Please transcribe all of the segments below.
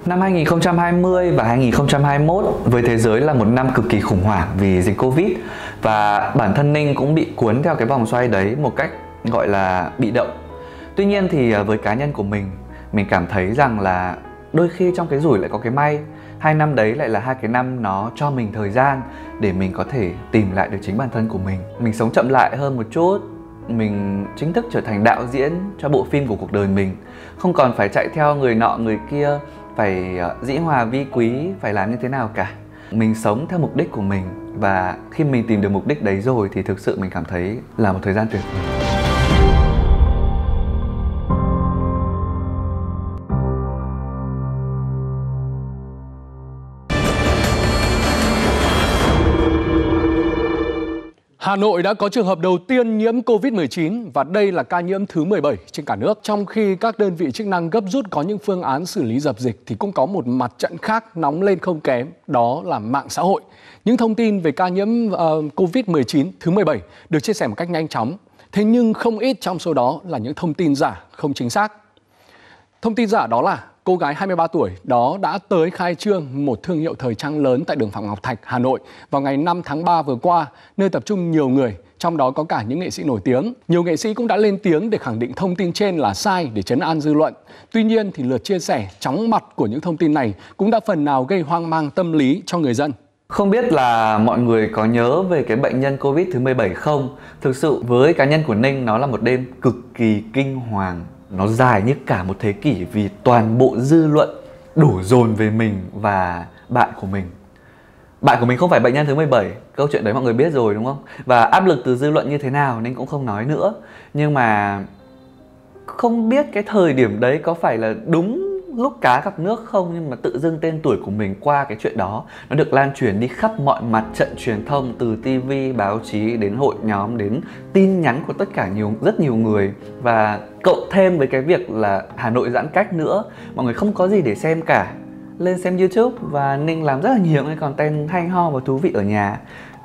Năm 2020 và 2021 với thế giới là một năm cực kỳ khủng hoảng vì dịch Covid. Và bản thân Ninh cũng bị cuốn theo cái vòng xoay đấy một cách gọi là bị động. Tuy nhiên thì với cá nhân của mình cảm thấy rằng là đôi khi trong cái rủi lại có cái may. 2 năm đấy lại là 2 cái năm nó cho mình thời gian để mình có thể tìm lại được chính bản thân của mình. Mình sống chậm lại hơn một chút. Mình chính thức trở thành đạo diễn cho bộ phim của cuộc đời mình. Không còn phải chạy theo người nọ người kia, phải dĩ hòa vi quý, phải làm như thế nào cả. Mình sống theo mục đích của mình. Và khi mình tìm được mục đích đấy rồi thì thực sự mình cảm thấy là một thời gian tuyệt vời. Hà Nội đã có trường hợp đầu tiên nhiễm Covid-19 và đây là ca nhiễm thứ 17 trên cả nước. Trong khi các đơn vị chức năng gấp rút có những phương án xử lý dập dịch thì cũng có một mặt trận khác nóng lên không kém, đó là mạng xã hội. Những thông tin về ca nhiễm Covid-19 thứ 17 được chia sẻ một cách nhanh chóng. Thế nhưng không ít trong số đó là những thông tin giả, không chính xác. Thông tin giả đó là cô gái 23 tuổi đó đã tới khai trương một thương hiệu thời trang lớn tại đường Phạm Ngọc Thạch, Hà Nội vào ngày 5 tháng 3 vừa qua, nơi tập trung nhiều người, trong đó có cả những nghệ sĩ nổi tiếng. Nhiều nghệ sĩ cũng đã lên tiếng để khẳng định thông tin trên là sai để trấn an dư luận. Tuy nhiên thì lượt chia sẻ chóng mặt của những thông tin này cũng đã phần nào gây hoang mang tâm lý cho người dân. Không biết là mọi người có nhớ về cái bệnh nhân Covid thứ 17 không? Thực sự với cá nhân của Ninh nó là một đêm cực kỳ kinh hoàng. Nó dài như cả một thế kỷ vì toàn bộ dư luận đổ dồn về mình và bạn của mình. Bạn của mình không phải bệnh nhân thứ 17, câu chuyện đấy mọi người biết rồi đúng không? Và áp lực từ dư luận như thế nào nên cũng không nói nữa. Nhưng mà không biết cái thời điểm đấy có phải là đúng lúc cá gặp nước không, nhưng mà tự dưng tên tuổi của mình qua cái chuyện đó nó được lan truyền đi khắp mọi mặt trận truyền thông, từ TV, báo chí đến hội nhóm, đến tin nhắn của tất cả rất nhiều người. Và cộng thêm với cái việc là Hà Nội giãn cách nữa, mọi người không có gì để xem cả, lên xem YouTube. Và Ninh làm rất là nhiều cái content hay ho và thú vị ở nhà.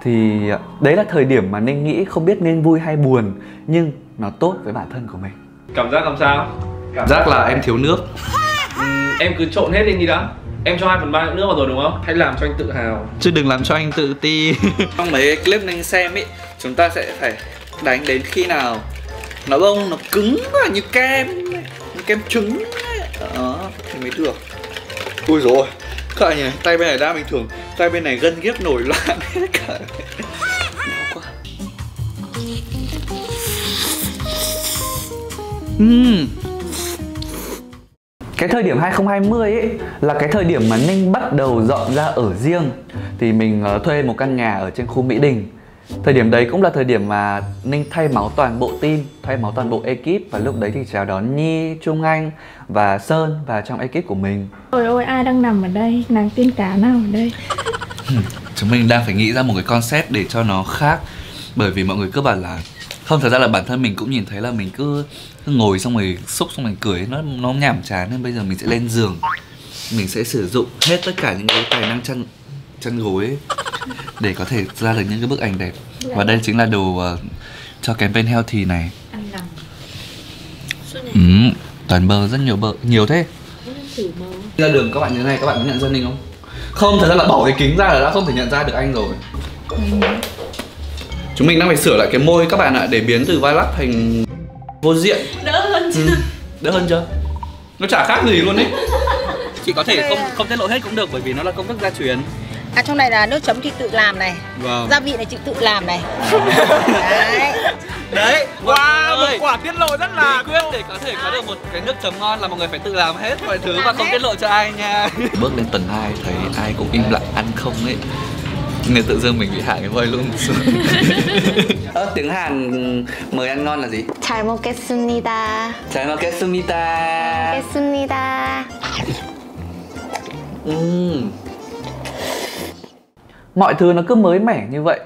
Thì đấy là thời điểm mà Ninh nghĩ không biết nên vui hay buồn, nhưng nó tốt với bản thân của mình. Cảm giác làm sao? Cảm giác là em thiếu nước. Em cứ trộn hết lên đi đã. Em cho 2/3 nước vào rồi đúng không? Hãy làm cho anh tự hào. Chứ đừng làm cho anh tự ti. Trong mấy clip Ninh xem ý, chúng ta sẽ phải đánh đến khi nào nó bông, nó cứng như kem, như kem trứng đó thì mới được. Ui dồi, các bạn nhìn này, tay bên này đang bình thường, tay bên này gân ghiếc nổi loạn hết cả. Cái thời điểm 2020 ấy là cái thời điểm mà Ninh bắt đầu dọn ra ở riêng. Thì mình thuê một căn nhà ở trên khu Mỹ Đình. Thời điểm đấy cũng là thời điểm mà Ninh thay máu toàn bộ team, thay máu toàn bộ ekip. Và lúc đấy thì chào đón Nhi, Trung Anh và Sơn vào trong ekip của mình. Ôi ôi, ai đang nằm ở đây, nàng tiên cá nào ở đây? Chúng mình đang phải nghĩ ra một cái concept để cho nó khác. Bởi vì mọi người cứ bảo là không, thật ra là bản thân mình cũng nhìn thấy là mình cứ ngồi xong rồi xúc xong rồi cười nó nhàm chán, nên bây giờ mình sẽ lên giường, mình sẽ sử dụng hết tất cả những cái tài năng chăn gối ấy, để có thể ra được những cái bức ảnh đẹp. Và đây chính là đồ cho campaign healthy này. Toàn bơ, rất nhiều bơ, nhiều thế. Ra đường các bạn như thế này, các bạn có nhận ra Ninh không? Không, thật ra là bỏ cái kính ra là đã không thể nhận ra được anh rồi. Chúng mình đang phải sửa lại cái môi các bạn ạ, để biến từ vai lắc thành vô diện. Đỡ hơn chưa? Đỡ hơn chưa? Nó chả khác gì luôn ấy. Chị có thể không tiết lộ hết cũng được, bởi vì nó là công thức gia truyền. À, trong này là nước chấm chị tự làm này. Vâng. Gia vị này chị tự làm này. Đấy. Đấy, wow, một quả tiết lộ rất là bí quyết để có thể có được một cái nước chấm ngon là mọi người phải tự làm hết mọi thứ và không tiết lộ cho ai nha. Bước lên tuần 2 thấy ai cũng im lặng ăn không ấy, nên tự dưng mình bị hạ cái voi luôn. Tiếng Hàn mời ăn ngon là gì? 잘 먹겠습니다. 잘 먹겠습니다. 먹겠습니다. Mọi thứ nó cứ mới mẻ như vậy,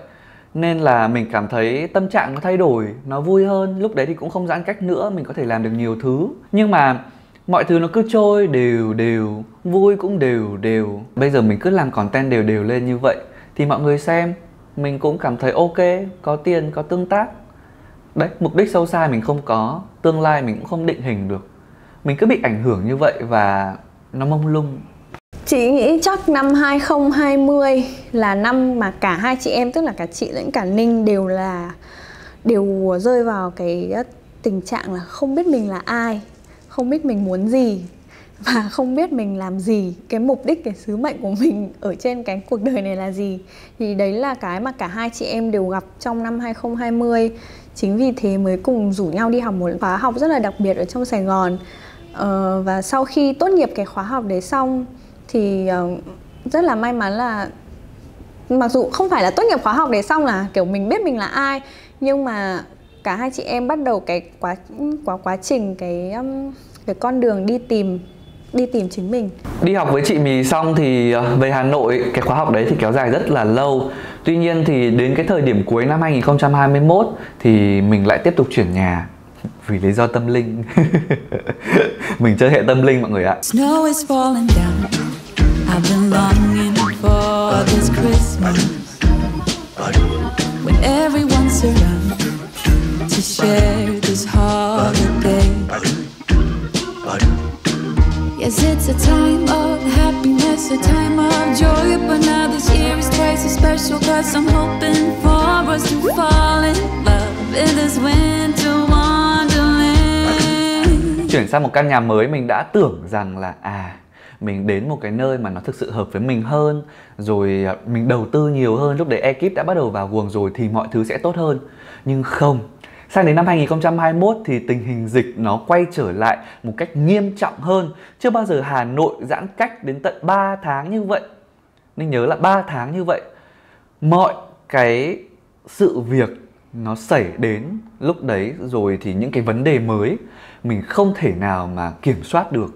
nên là mình cảm thấy tâm trạng nó thay đổi, nó vui hơn. Lúc đấy thì cũng không giãn cách nữa, mình có thể làm được nhiều thứ. Nhưng mà mọi thứ nó cứ trôi đều đều, vui cũng đều đều. Bây giờ mình cứ làm content đều đều lên như vậy thì mọi người xem, mình cũng cảm thấy ok, có tiền, có tương tác. Đấy, mục đích sâu xa mình không có, tương lai mình cũng không định hình được. Mình cứ bị ảnh hưởng như vậy và nó mông lung. Chị nghĩ chắc năm 2020 là năm mà cả hai chị em, tức là cả chị lẫn cả Ninh đều rơi vào cái tình trạng là không biết mình là ai, không biết mình muốn gì và không biết mình làm gì, cái mục đích, cái sứ mệnh của mình ở trên cái cuộc đời này là gì. Thì đấy là cái mà cả hai chị em đều gặp trong năm 2020. Chính vì thế mới cùng rủ nhau đi học một khóa học rất là đặc biệt ở trong Sài Gòn. Và sau khi tốt nghiệp cái khóa học đấy xong thì rất là may mắn là mặc dù không phải là tốt nghiệp khóa học đấy xong là kiểu mình biết mình là ai, nhưng mà cả hai chị em bắt đầu cái quá trình cái con đường đi tìm chính mình. Đi học với chị Mì xong thì về Hà Nội, cái khóa học đấy thì kéo dài rất là lâu. Tuy nhiên thì đến cái thời điểm cuối năm 2021 thì mình lại tiếp tục chuyển nhà vì lý do tâm linh. Mình chơi hệ tâm linh mọi người ạ. Snow is falling down. I've been longing for this Christmas when everyone's around to share this holiday. Yes, it's a time of happiness, a time of joy, but now this year is twice as special 'cause I'm hoping for us to fall in love in this winter wonderland. Chuyển sang một căn nhà mới, mình đã tưởng rằng là mình đến một cái nơi mà nó thực sự hợp với mình hơn, rồi mình đầu tư nhiều hơn, lúc đấy ekip đã bắt đầu vào guồng rồi thì mọi thứ sẽ tốt hơn. Nhưng không, sang đến năm 2021 thì tình hình dịch nó quay trở lại một cách nghiêm trọng hơn. Chưa bao giờ Hà Nội giãn cách đến tận 3 tháng như vậy. Nên nhớ là 3 tháng như vậy. Mọi cái sự việc nó xảy đến lúc đấy rồi thì những cái vấn đề mới mình không thể nào mà kiểm soát được.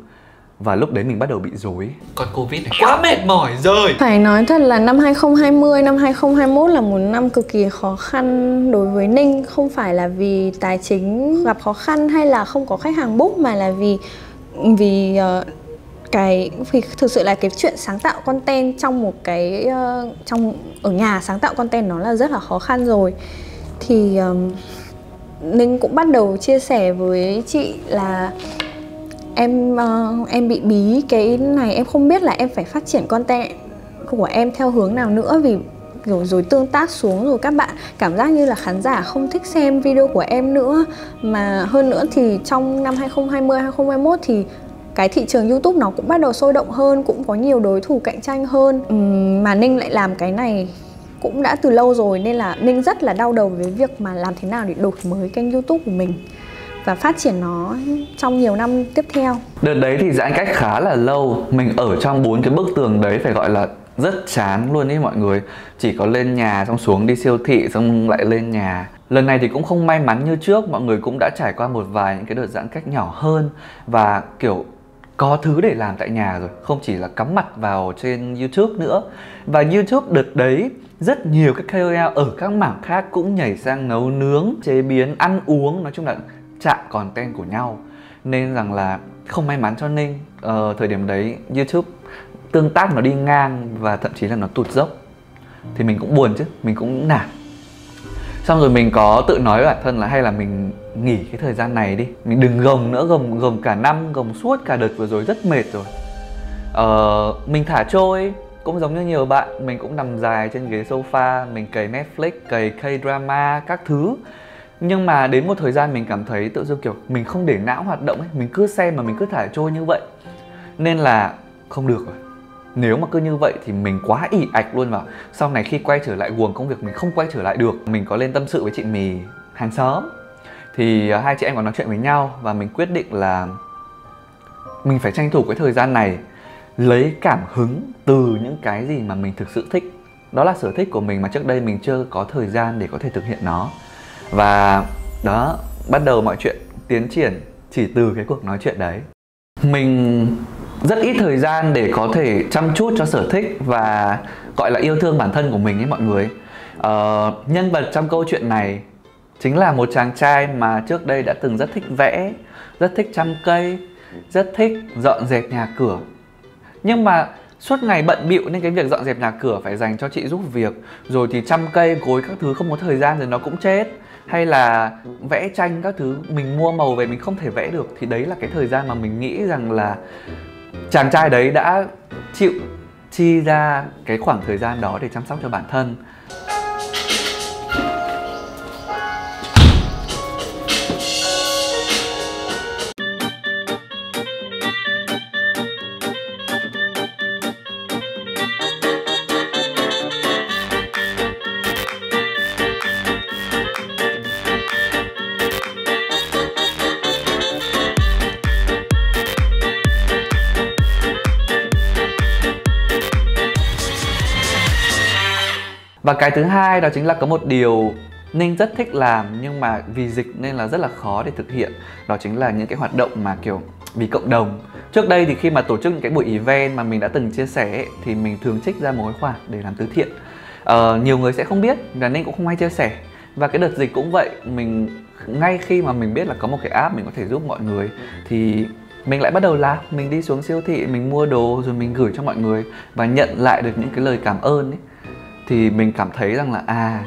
Và lúc đấy mình bắt đầu bị rối. Con Covid này quá mệt mỏi rồi. Phải nói thật là năm 2020, năm 2021 là một năm cực kỳ khó khăn đối với Ninh. Không phải là vì tài chính gặp khó khăn hay là không có khách hàng book, mà là vì thực sự là cái chuyện sáng tạo content trong một cái ở nhà sáng tạo content nó là rất là khó khăn rồi. Thì Ninh cũng bắt đầu chia sẻ với chị là em bị bí cái này, em không biết là em phải phát triển content của em theo hướng nào nữa, vì rồi tương tác xuống rồi các bạn cảm giác như là khán giả không thích xem video của em nữa. Mà hơn nữa thì trong năm 2020, 2021 thì cái thị trường YouTube nó cũng bắt đầu sôi động hơn, cũng có nhiều đối thủ cạnh tranh hơn. Mà Ninh lại làm cái này cũng đã từ lâu rồi, nên là Ninh rất là đau đầu với việc mà làm thế nào để đổi mới kênh YouTube của mình và phát triển nó trong nhiều năm tiếp theo. Đợt đấy thì giãn cách khá là lâu. Mình ở trong 4 cái bức tường đấy phải gọi là rất chán luôn ý mọi người. Chỉ có lên nhà xong xuống đi siêu thị xong lại lên nhà. Lần này thì cũng không may mắn như trước. Mọi người cũng đã trải qua một vài những cái đợt giãn cách nhỏ hơn và kiểu có thứ để làm tại nhà rồi, không chỉ là cắm mặt vào trên YouTube nữa. Và YouTube đợt đấy rất nhiều các KOL ở các mảng khác cũng nhảy sang nấu nướng, chế biến, ăn uống, nói chung là chạm content của nhau. Nên rằng là không may mắn cho Ninh. Thời điểm đấy YouTube tương tác nó đi ngang và thậm chí là nó tụt dốc. Thì mình cũng buồn chứ, mình cũng nản. Xong rồi mình có tự nói với bản thân là hay là mình nghỉ cái thời gian này đi, mình đừng gồng nữa, gồng cả năm, gồng suốt cả đợt vừa rồi rất mệt rồi. Mình thả trôi, cũng giống như nhiều bạn, mình cũng nằm dài trên ghế sofa, mình cày Netflix, cày K-drama các thứ. Nhưng mà đến một thời gian mình cảm thấy tự dưng kiểu mình không để não hoạt động ấy, mình cứ xem mà mình cứ thả trôi như vậy. Nên là không được rồi. Nếu mà cứ như vậy thì mình quá ỷ ạch luôn vào. Sau này khi quay trở lại guồng công việc mình không quay trở lại được. Mình có lên tâm sự với chị Mì hàng xóm. Thì hai chị em có nói chuyện với nhau và mình quyết định là mình phải tranh thủ cái thời gian này, lấy cảm hứng từ những cái gì mà mình thực sự thích. Đó là sở thích của mình mà trước đây mình chưa có thời gian để có thể thực hiện nó. Và đó, bắt đầu mọi chuyện tiến triển chỉ từ cái cuộc nói chuyện đấy. Mình rất ít thời gian để có thể chăm chút cho sở thích và gọi là yêu thương bản thân của mình ấy mọi người. Nhân vật trong câu chuyện này chính là một chàng trai mà trước đây đã từng rất thích vẽ, rất thích chăm cây, rất thích dọn dẹp nhà cửa. Nhưng mà suốt ngày bận bịu nên cái việc dọn dẹp nhà cửa phải dành cho chị giúp việc. Rồi thì chăm cây, gối các thứ không có thời gian rồi nó cũng chết. hay là vẽ tranh các thứ, mình mua màu về mình không thể vẽ được, thì đấy là cái thời gian mà mình nghĩ rằng là chàng trai đấy đã chịu chi ra cái khoảng thời gian đó để chăm sóc cho bản thân. Và cái thứ hai đó chính là có một điều Ninh rất thích làm nhưng mà vì dịch nên là rất là khó để thực hiện. Đó chính là những cái hoạt động mà kiểu vì cộng đồng. Trước đây thì khi mà tổ chức những cái buổi event mà mình đã từng chia sẻ ấy, thì mình thường trích ra một cái khoản để làm từ thiện. Nhiều người sẽ không biết và Ninh cũng không hay chia sẻ. Và cái đợt dịch cũng vậy, mình ngay khi mà mình biết là có một cái app mình có thể giúp mọi người thì mình lại bắt đầu làm. Mình đi xuống siêu thị, mình mua đồ rồi mình gửi cho mọi người và nhận lại được những cái lời cảm ơn ấy. Thì mình cảm thấy rằng là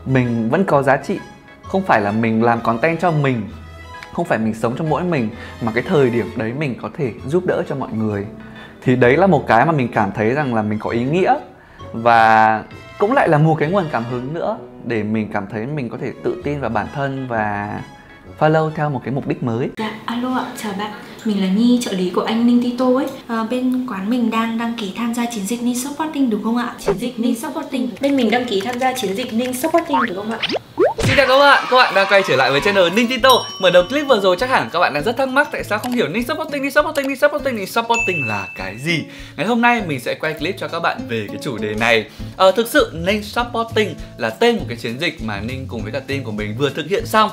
mình vẫn có giá trị. Không phải là mình làm content cho mình, không phải mình sống cho mỗi mình, mà cái thời điểm đấy mình có thể giúp đỡ cho mọi người. Thì đấy là một cái mà mình cảm thấy rằng là mình có ý nghĩa. Và cũng lại là một cái nguồn cảm hứng nữa để mình cảm thấy mình có thể tự tin vào bản thân và follow theo một cái mục đích mới. Dạ, alo ạ, chào bạn. Mình là Nhi, trợ lý của anh Ninh Tito ấy. Bên quán mình đang đăng ký tham gia chiến dịch Ninh Supporting đúng không ạ? Chiến dịch Ninh Supporting. Bên mình đăng ký tham gia chiến dịch Ninh Supporting đúng không ạ? Xin chào các bạn đang quay trở lại với channel Ninh Tito. Mở đầu clip vừa rồi chắc hẳn các bạn đang rất thắc mắc tại sao không hiểu Ninh Supporting là cái gì. Ngày hôm nay mình sẽ quay clip cho các bạn về cái chủ đề này. Thực sự Ninh Supporting là tên một cái chiến dịch mà Ninh cùng với cả team của mình vừa thực hiện xong,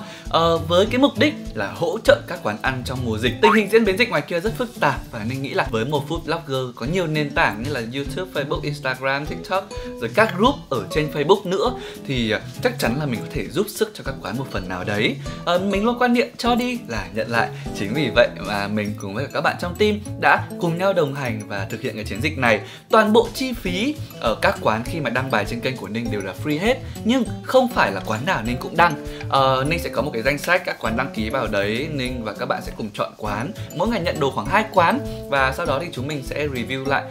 với cái mục đích là hỗ trợ các quán ăn trong mùa dịch. Tình hình diễn biến dịch ngoài kia rất phức tạp và Ninh nghĩ là với một food blogger có nhiều nền tảng như là YouTube, Facebook, Instagram, TikTok rồi các group ở trên Facebook nữa thì chắc chắn là mình có thể giúp sức cho các quán một phần nào đấy. Mình luôn quan niệm cho đi là nhận lại. Chính vì vậy mà mình cùng với các bạn trong team đã cùng nhau đồng hành và thực hiện cái chiến dịch này. Toàn bộ chi phí ở các quán khi mà đăng bài trên kênh của Ninh đều là free hết. Nhưng không phải là quán nào Ninh cũng đăng. Ninh sẽ có một cái danh sách các quán đăng ký vào đấy. Ninh và các bạn sẽ cùng chọn quán. Mỗi ngày nhận đồ khoảng 2 quán. Và sau đó thì chúng mình sẽ review lại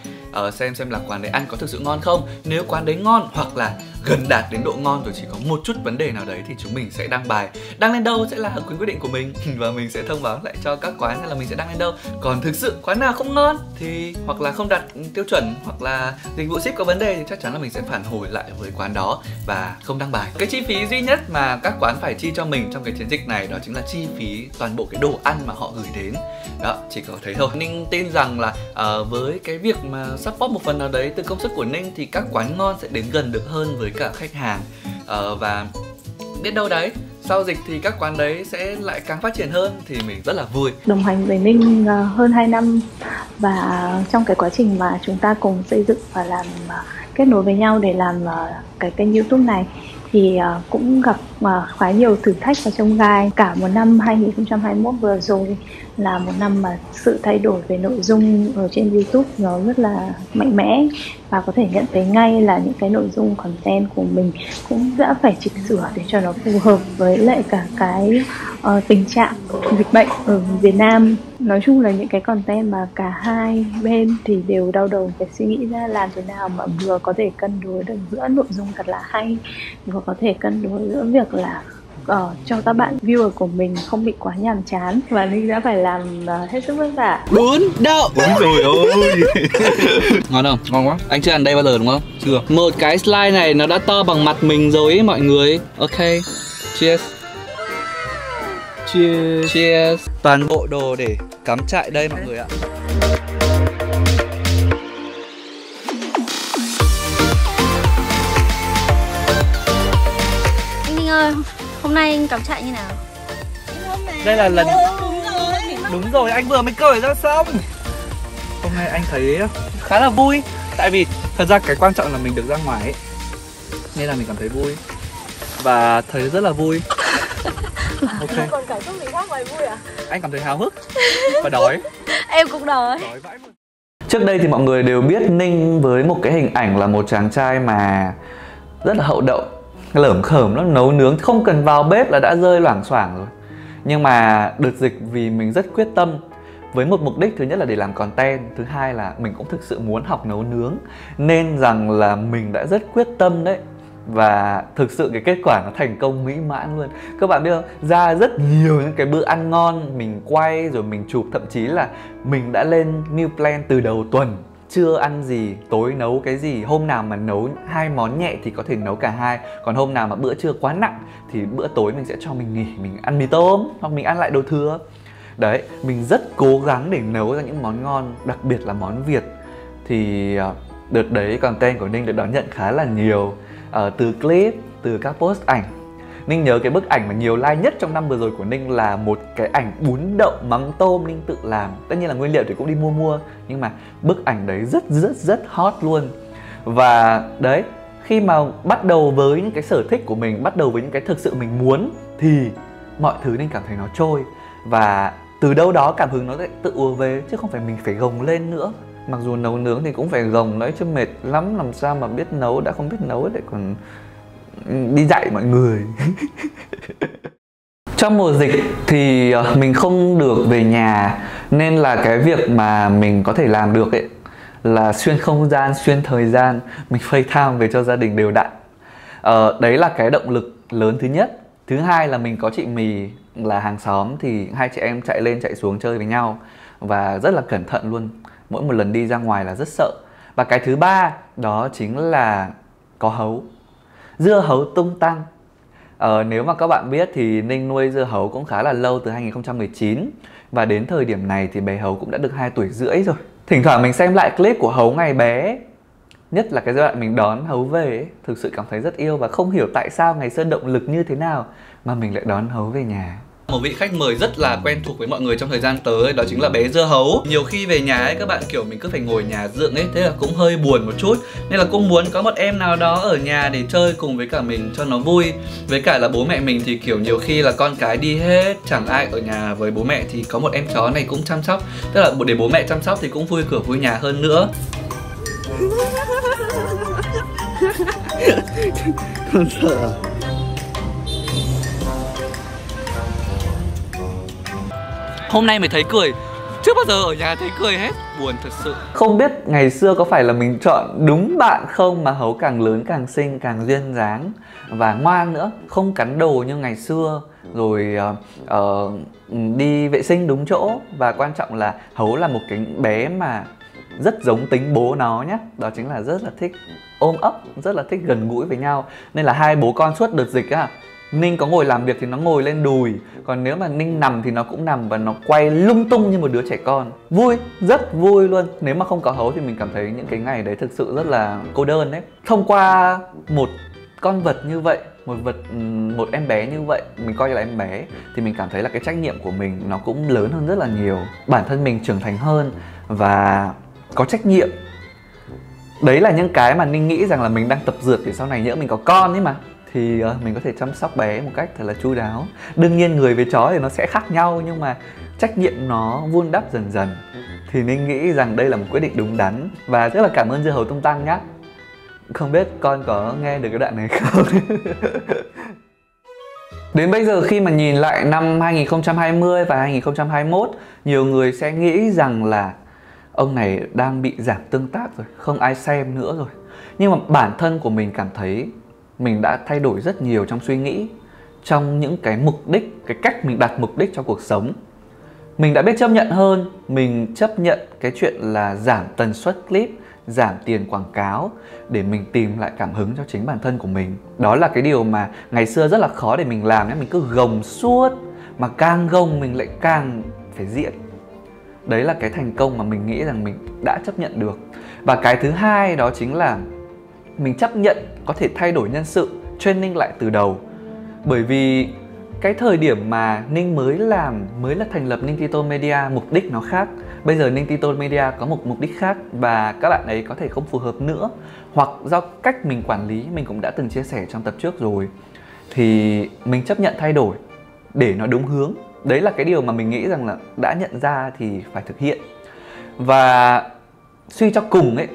xem là quán đấy ăn có thực sự ngon không. Nếu quán đấy ngon hoặc là gần đạt đến độ ngon rồi chỉ có một chút vấn đề nào đấy thì chúng mình sẽ đăng bài. Đăng lên đâu sẽ là quyền quyết định của mình và mình sẽ thông báo lại cho các quán là mình sẽ đăng lên đâu. Còn thực sự quán nào không ngon thì hoặc là không đạt tiêu chuẩn hoặc là dịch vụ ship có vấn đề thì chắc chắn là mình sẽ phản hồi lại với quán đó và không đăng bài. Cái chi phí duy nhất mà các quán phải chi cho mình trong cái chiến dịch này đó chính là chi phí toàn bộ cái đồ ăn mà họ gửi đến. Đó, chỉ có thế thôi. Ninh tin rằng là với cái việc mà support một phần nào đấy từ công sức của Ninh thì các quán ngon sẽ đến gần được hơn với cả khách hàng. Và biết đâu đấy sau dịch thì các quán đấy sẽ lại càng phát triển hơn thì mình rất là vui. Đồng hành với Ninh hơn 2 năm và trong cái quá trình mà chúng ta cùng xây dựng và làm kết nối với nhau để làm cái kênh YouTube này thì cũng gặp khá nhiều thử thách và chông gai. Cả một năm 2021 vừa rồi là một năm mà sự thay đổi về nội dung ở trên YouTube nó rất là mạnh mẽ và có thể nhận thấy ngay là những cái nội dung content của mình cũng đã phải chỉnh sửa để cho nó phù hợp với lại cả cái tình trạng dịch bệnh ở Việt Nam. Nói chung là những cái content mà cả hai bên thì đều đau đầu phải suy nghĩ ra làm thế nào mà vừa có thể cân đối được giữa nội dung thật là hay, vừa có thể cân đối giữa việc là cho các bạn viewer của mình không bị quá nhàm chán. Và Linh đã phải làm hết sức vất vả. Bún đậu. Đúng rồi ôi. Ngon không? Ngon quá. Anh chưa ăn đây bao giờ đúng không? Chưa. Một cái slide này nó đã to bằng mặt mình rồi ấy mọi người. Ok. Cheers. Cheers. Cheers. Toàn bộ đồ để cắm trại đây mọi người ạ. Anh Ninh ơi, hôm nay anh cắm trại như nào? Đây là lần đúng rồi, anh vừa mới cởi ra xong. Hôm nay anh thấy khá là vui. Tại vì thật ra cái quan trọng là mình được ra ngoài ấy, nên là mình cảm thấy vui và thấy rất là vui. Ok. Còn cảm xúc gì khác ngoài vui à? Anh cảm thấy háo hức và đói. Em cũng đói. Trước đây thì mọi người đều biết Ninh với một cái hình ảnh là một chàng trai mà rất là hậu đậu, lởm khởm lắm, nấu nướng không cần vào bếp là đã rơi loảng xoảng rồi. Nhưng mà đợt dịch vì mình rất quyết tâm với một mục đích, thứ nhất là để làm content, thứ hai là mình cũng thực sự muốn học nấu nướng, nên rằng là mình đã rất quyết tâm đấy. Và thực sự cái kết quả nó thành công mỹ mãn luôn. Các bạn biết không, ra rất nhiều những cái bữa ăn ngon mình quay rồi mình chụp, thậm chí là mình đã lên meal plan từ đầu tuần, trưa ăn gì, tối nấu cái gì. Hôm nào mà nấu 2 món nhẹ thì có thể nấu cả 2, còn hôm nào mà bữa trưa quá nặng thì bữa tối mình sẽ cho mình nghỉ, mình ăn mì tôm hoặc mình ăn lại đồ thừa. Đấy, mình rất cố gắng để nấu ra những món ngon, đặc biệt là món Việt. Thì đợt đấy content của Ninh được đón nhận khá là nhiều, từ clip, từ các post ảnh. Ninh nhớ cái bức ảnh mà nhiều like nhất trong năm vừa rồi của Ninh là một cái ảnh bún đậu mắm tôm Ninh tự làm. Tất nhiên là nguyên liệu thì cũng đi mua, nhưng mà bức ảnh đấy rất hot luôn. Và đấy, khi mà bắt đầu với những cái sở thích của mình, bắt đầu với những cái thực sự mình muốn, thì mọi thứ Ninh cảm thấy nó trôi. Và từ đâu đó cảm hứng nó sẽ tự ùa về, chứ không phải mình phải gồng lên nữa. Mặc dù nấu nướng thì cũng phải gồng đấy chứ, mệt lắm, làm sao mà biết nấu, đã không biết nấu lại còn đi dạy mọi người. Trong mùa dịch thì mình không được về nhà, nên là cái việc mà mình có thể làm được ấy là xuyên không gian, xuyên thời gian, mình FaceTime về cho gia đình đều đặn. Đấy là cái động lực lớn thứ nhất. Thứ hai là mình có chị Mì là hàng xóm, thì hai chị em chạy lên chạy xuống chơi với nhau và rất là cẩn thận luôn. Mỗi một lần đi ra ngoài là rất sợ. Và cái thứ ba đó chính là có hấu, dưa hấu tung tăng. Nếu mà các bạn biết thì Ninh nuôi dưa hấu cũng khá là lâu, từ 2019. Và đến thời điểm này thì bé hấu cũng đã được 2 tuổi rưỡi rồi. Thỉnh thoảng mình xem lại clip của hấu ngày bé, nhất là cái giai đoạn mình đón hấu về ấy, thực sự cảm thấy rất yêu. Và không hiểu tại sao ngày xưa động lực như thế nào mà mình lại đón hấu về nhà. Một vị khách mời rất là quen thuộc với mọi người trong thời gian tới, đó chính là bé dưa hấu. Nhiều khi về nhà ấy các bạn kiểu mình cứ phải ngồi nhà dượng ấy, thế là cũng hơi buồn một chút. Nên là cũng muốn có một em nào đó ở nhà để chơi cùng với cả mình cho nó vui. Với cả là bố mẹ mình thì kiểu nhiều khi là con cái đi hết, chẳng ai ở nhà với bố mẹ, thì có một em chó này cũng chăm sóc. Tức là để bố mẹ chăm sóc thì cũng vui cửa vui nhà hơn nữa. Con sợ. Hôm nay mới thấy cười, chưa bao giờ ở nhà thấy cười hết, buồn thật sự. Không biết ngày xưa có phải là mình chọn đúng bạn không mà hấu càng lớn càng xinh, càng duyên dáng và ngoan nữa, không cắn đồ như ngày xưa, rồi đi vệ sinh đúng chỗ. Và quan trọng là hấu là một cái bé mà rất giống tính bố nó nhé, đó chính là rất là thích ôm ấp, rất là thích gần gũi với nhau. Nên là hai bố con suốt đợt dịch á, Ninh có ngồi làm việc thì nó ngồi lên đùi, còn nếu mà Ninh nằm thì nó cũng nằm và nó quay lung tung như một đứa trẻ con. Vui, rất vui luôn. Nếu mà không có hấu thì mình cảm thấy những cái ngày đấy thực sự rất là cô đơn đấy. Thông qua một con vật như vậy, một em bé như vậy, mình coi là em bé, thì mình cảm thấy là cái trách nhiệm của mình nó cũng lớn hơn rất là nhiều. Bản thân mình trưởng thành hơn và có trách nhiệm. Đấy là những cái mà Ninh nghĩ rằng là mình đang tập dượt để sau này nhỡ mình có con ấy mà, thì mình có thể chăm sóc bé một cách thật là chu đáo. Đương nhiên người với chó thì nó sẽ khác nhau, nhưng mà trách nhiệm nó vun đắp dần dần. Thì Ninh nghĩ rằng đây là một quyết định đúng đắn. Và rất là cảm ơn dưa hấu tung tăng nhá. Không biết con có nghe được cái đoạn này không? Đến bây giờ khi mà nhìn lại năm 2020 và 2021, nhiều người sẽ nghĩ rằng là ông này đang bị giảm tương tác rồi, không ai xem nữa rồi. Nhưng mà bản thân của mình cảm thấy mình đã thay đổi rất nhiều trong suy nghĩ, trong những cái mục đích, cái cách mình đặt mục đích cho cuộc sống. Mình đã biết chấp nhận hơn, mình chấp nhận cái chuyện là giảm tần suất clip, giảm tiền quảng cáo để mình tìm lại cảm hứng cho chính bản thân của mình. Đó là cái điều mà ngày xưa rất là khó để mình làm nhé. Mình cứ gồng suốt, mà càng gồng mình lại càng phải diễn. Đấy là cái thành công mà mình nghĩ rằng mình đã chấp nhận được. Và cái thứ hai đó chính là mình chấp nhận có thể thay đổi nhân sự, training lại từ đầu. Bởi vì cái thời điểm mà Ninh mới là thành lập Ninh Tito Media, mục đích nó khác. Bây giờ Ninh Tito Media có một mục đích khác và các bạn ấy có thể không phù hợp nữa. Hoặc do cách mình quản lý, mình cũng đã từng chia sẻ trong tập trước rồi. Thì mình chấp nhận thay đổi để nó đúng hướng. Đấy là cái điều mà mình nghĩ rằng là đã nhận ra thì phải thực hiện. Và suy cho cùng ấy,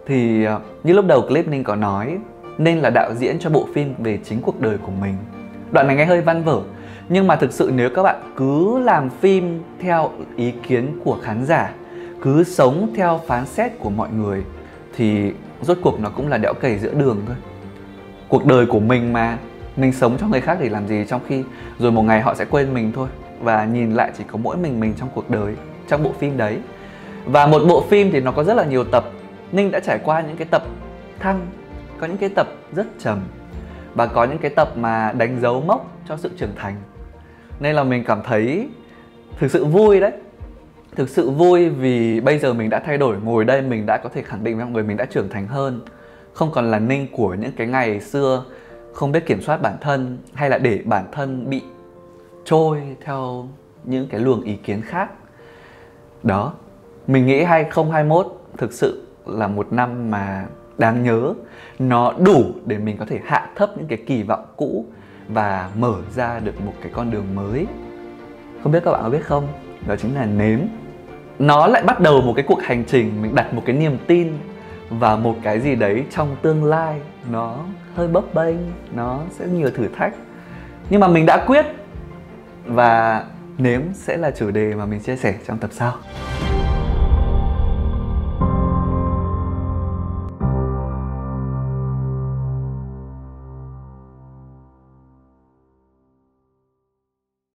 thì như lúc đầu clip Ninh có nói, nên là đạo diễn cho bộ phim về chính cuộc đời của mình. Đoạn này nghe hơi văn vở, nhưng mà thực sự nếu các bạn cứ làm phim theo ý kiến của khán giả, cứ sống theo phán xét của mọi người, thì rốt cuộc nó cũng là đẽo cày giữa đường thôi. Cuộc đời của mình mà, mình sống cho người khác để làm gì, trong khi rồi một ngày họ sẽ quên mình thôi. Và nhìn lại chỉ có mỗi mình trong cuộc đời, trong bộ phim đấy. Và một bộ phim thì nó có rất là nhiều tập. Ninh đã trải qua những cái tập thăng, có những cái tập rất trầm, và có những cái tập mà đánh dấu mốc cho sự trưởng thành. Nên là mình cảm thấy thực sự vui đấy. Thực sự vui vì bây giờ mình đã thay đổi, ngồi đây mình đã có thể khẳng định với mọi người mình đã trưởng thành hơn. Không còn là Ninh của những cái ngày xưa không biết kiểm soát bản thân, hay là để bản thân bị trôi theo những cái luồng ý kiến khác. Đó, mình nghĩ 2021 thực sự là một năm mà đáng nhớ. Nó đủ để mình có thể hạ thấp những cái kỳ vọng cũ và mở ra được một cái con đường mới. Không biết các bạn có biết không? Đó chính là nếm. Nó lại bắt đầu một cái cuộc hành trình, mình đặt một cái niềm tin vào một cái gì đấy trong tương lai. Nó hơi bấp bênh, nó sẽ nhiều thử thách, nhưng mà mình đã quyết. Và nếm sẽ là chủ đề mà mình chia sẻ trong tập sau.